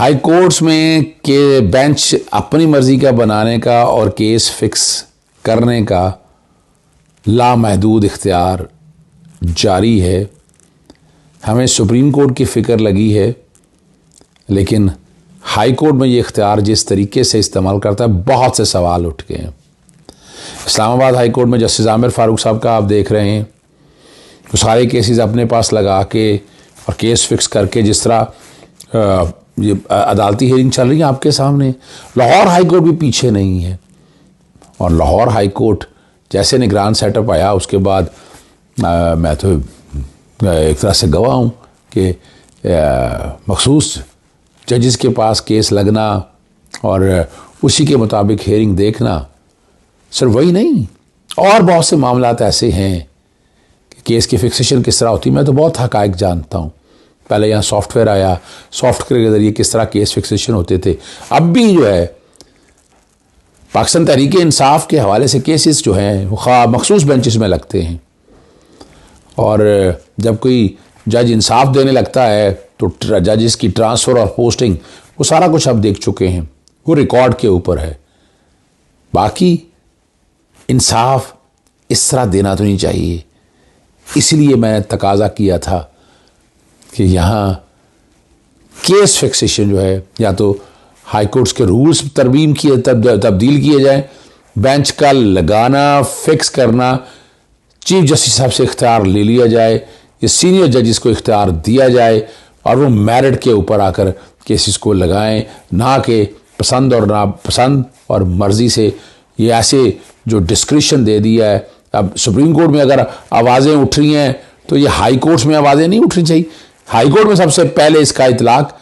High courts में के bench अपनी मर्जी का बनाने का और केस फिक्स करने का लामहदूद इख्तियार जारी है। हमें सुप्रीम कोर्ट की फ़िक्र लगी है, लेकिन हाई कोर्ट में ये इख्तियार जिस तरीके से इस्तेमाल करता है, बहुत से सवाल उठ गए हैं। इस्लामाबाद हाई कोर्ट में जस्टिस आमिर फारूक साहब का आप देख रहे हैं, तो सारे केसेस अपने पास लगा के और केस फिक्स करके, जिस तरह ये अदालती हियरिंग चल रही है आपके सामने। लाहौर हाई कोर्ट भी पीछे नहीं है, और लाहौर हाई कोर्ट जैसे निगरान सेटअप आया उसके बाद मैं तो एक तरह से गवाह हूँ कि मखसूस जजेस के पास केस लगना और उसी के मुताबिक हियरिंग देखना, सिर्फ वही नहीं, और बहुत से मामलात ऐसे हैं कि केस की फिक्सेशन किस तरह होती है। मैं तो बहुत हक़ाइक़ जानता हूँ। पहले यहाँ सॉफ्टवेयर आया, सॉफ्टवेयर के ज़रिए किस तरह केस फिक्सेशन होते थे। अब भी जो है पाकिस्तान तहरीक इंसाफ के हवाले से केसेस जो हैं वो मखसूस बेंचेस में लगते हैं, और जब कोई जज इंसाफ देने लगता है तो जजेस की ट्रांसफ़र और पोस्टिंग, वो सारा कुछ आप देख चुके हैं, वो रिकॉर्ड के ऊपर है। बाकी इंसाफ इस तरह देना तो नहीं चाहिए। इसलिए मैंने तकाजा किया था कि यहाँ केस फिक्सेशन जो है, या तो हाई कोर्ट्स के रूल्स तरमीम किए तब्दील किए जाएं, बेंच का लगाना फिक्स करना चीफ जस्टिस साहब से इख्तियार ले लिया जाए, या सीनियर जजेस को इख्तियार दिया जाए और वो मेरिट के ऊपर आकर केसेस को लगाएं, ना कि पसंद और नापसंद और मर्जी से ये ऐसे जो डिस्क्रिशन दे दिया है। अब सुप्रीम कोर्ट में अगर आवाज़ें उठ रही हैं तो ये हाई कोर्ट्स में आवाज़ें नहीं उठनी चाहिए। हाई कोर्ट में सबसे पहले इसका इतलाक